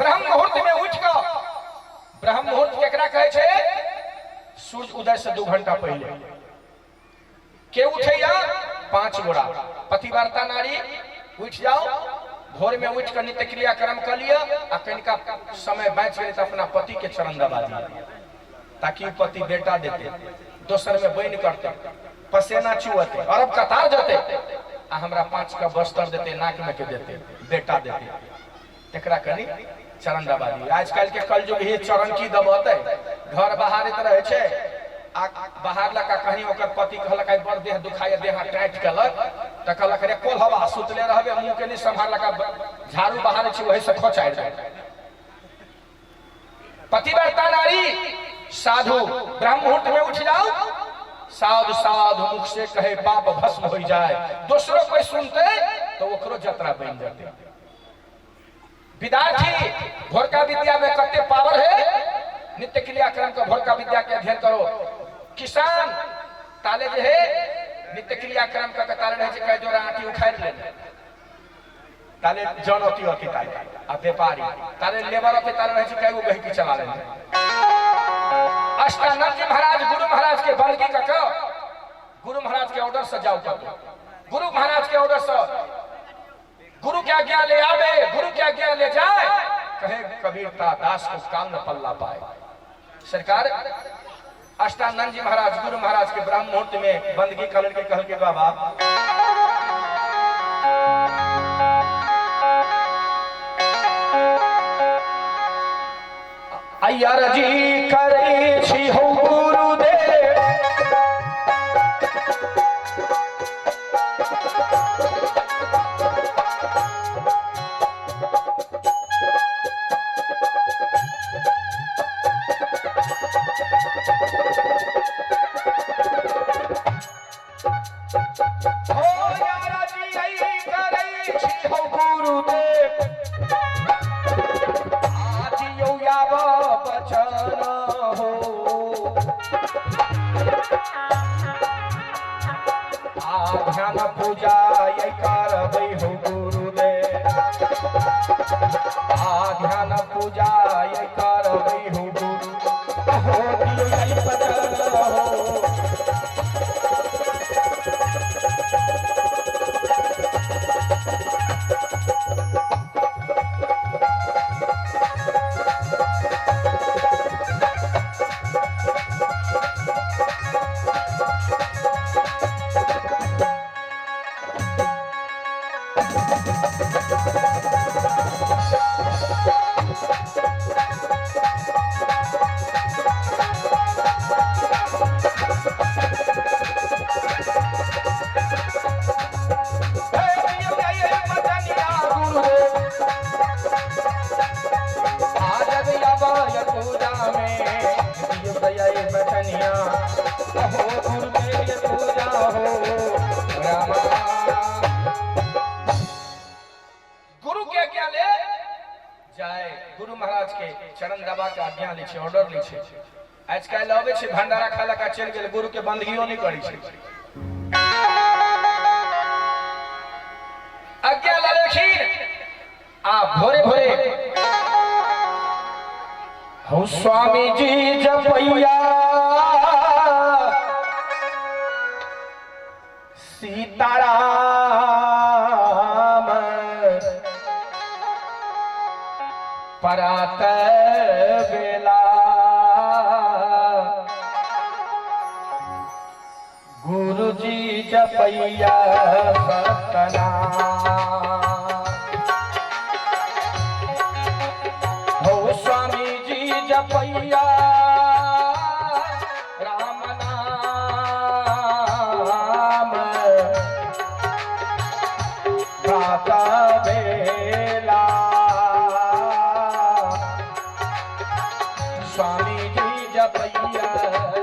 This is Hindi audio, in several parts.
ब्रह्म मुहूर्त में उठ कर, ब्रह्म मुहूर्त केकरा कहे छे? सूर्य उदय से 2 घंटा पहले के उठैया 5 गोरा पतिव्रता नारी उठ जाओ, भोर में उठ कर नित्य क्रिया कर्म कर लिया, आ कनिका समय बच गए तो अपना पति के चरण दबा दिया, ताकि पति बेटा देते, दोसर में बहन करते, पसेना चुअते, अरब कतार जाते, आ हमरा 5 का बस्तर देते, नाक में के देते, बेटा देते, तेकरा कनी चरण दबा दी। आजकल के कलयुग ही चरण की दबाते, घर बाहर रहे छे, बाहर लका कहीं ओकर पति कहलक आई बड़ देह दुखाय, देह टाइट कलक त कहलक रे कोल हवा सुतले रहबे, मुंह के नहीं संभालक, झाड़ू बाहर छी वही से खोचाइ जाए। पतिव्रता नारी साधु ब्रह्म मुहूर्त में उठ जाओ, साधु साधु मुख से कहे पाप भस्म हो जाए, दूसरों कोई सुनते तो ओकरो जतरा बन जाते। विद्यार्थी भोरका विद्या में कते पावर है, नित्य क्रिया क्रम का भोरका विद्या के अध्ययन करो। किसान ताले जे है नित्य क्रिया क्रम का ताले रहे कई जोरा आटी उखाड़ ले, ताले जन होती होती ताले, आ व्यापारी ताले लेबर होते ताले रहे कई गो गहकी चला ले। अष्टानंद जी महाराज गुरु महाराज के बलगी का कहो, गुरु महाराज के ऑर्डर से जाओ करो, गुरु महाराज के ऑर्डर से गुरु क्या ज्ञान ले आवे, गुरु क्या ज्ञान ले जाए, कहे कबीरता दास को काल न पल्ला पाए। सरकार अष्टानंद जी महाराज गुरु महाराज के ब्रह्म मुहूर्त में बंदगी कलर के कहल के बाबा अय्यर जी करे छी हो गुरुदेव, ध्यान पूजा ये करबै हो गुरुदेव, ध्यान पूजा ये करबै हो गुरु, हो दियो ये बचन हो। गुरु के आज्ञा ले जाए, गुरु महाराज के चरण दबा के आज्ञा ली, ऑर्डर ली। आजकल अबे छे भंडारा खाला का चल गेल, गुरु के बंदगियो नहीं करी छे। आज्ञा ला लेखिन आ भोरे भोरे हो स्वामी जी जपैया सीताराम, परात बेला गुरुजी जपैया सतनाम, हो स्वामी जी जपैया राम नाम, प्रात बेला स्वामी जी जपैया राम।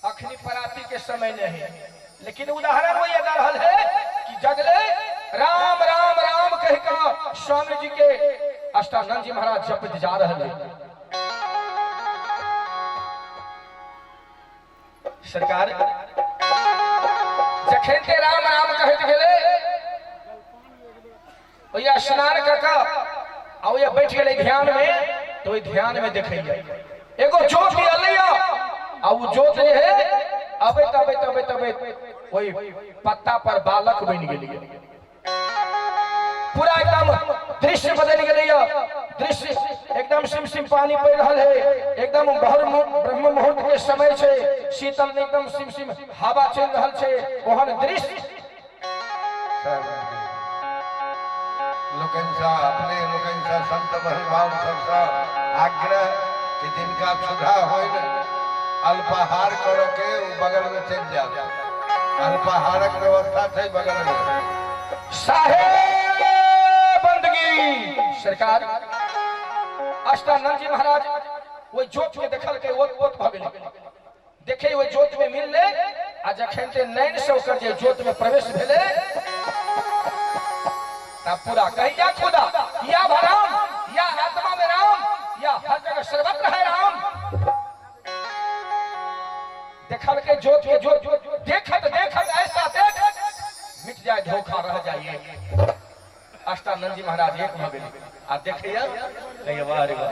अखनी पराती के समय नहीं, लेकिन उदाहरण वो ये रहल है कि जगले राम राम राम कहकर स्वामी जी के अष्टानंद जी महाराज जपत जा रहे हैं। सरकार जखन के राम राम कहत गेले ओया स्नान कका आ ओया बैठ गेलै ध्यान में, तो ओई ध्यान में देखैया एगो जोत अलिया आ उ जोत जे है अबैत अबैत अबैत अबैत ओई पत्ता पर बालक बन गेलै। पूरा एकदम दृश्य बदल गेलैया, दृश्य एकदम सिम सिम पानी पड़ रहा है, एकदम ब्रह्म मुहूर्त के समय छे, शीतल एकदम सिम सिम हवा चल रहा छे, ओहन दृश्य लोकंसा अपने लोकंसा संत महानुभाव सबसा आग्रह कि जिनका सुधा हो अल्पाहार करो के बगल में चल जाओ, अल्पाहारक व्यवस्था थे बगल में। साहेब बंदगी सरकार अष्टानंद जी महाराज वो जोत में देखल के ओत ओत भ गेल, देखे वो जोत में मिल ले आ जखन ते नैन से ओकर जे जोत में प्रवेश भेले तब पूरा कहिया खुदा या भराम या आत्मा में राम या हर जगह सर्वत्र है राम। देखल के जोत में जोत देखत देखत ऐसा देख मिट जाए धोखा रह जाइए। अष्टानंद जी महाराज एक भ गेल आ देखिए कहिया वाह रे वाह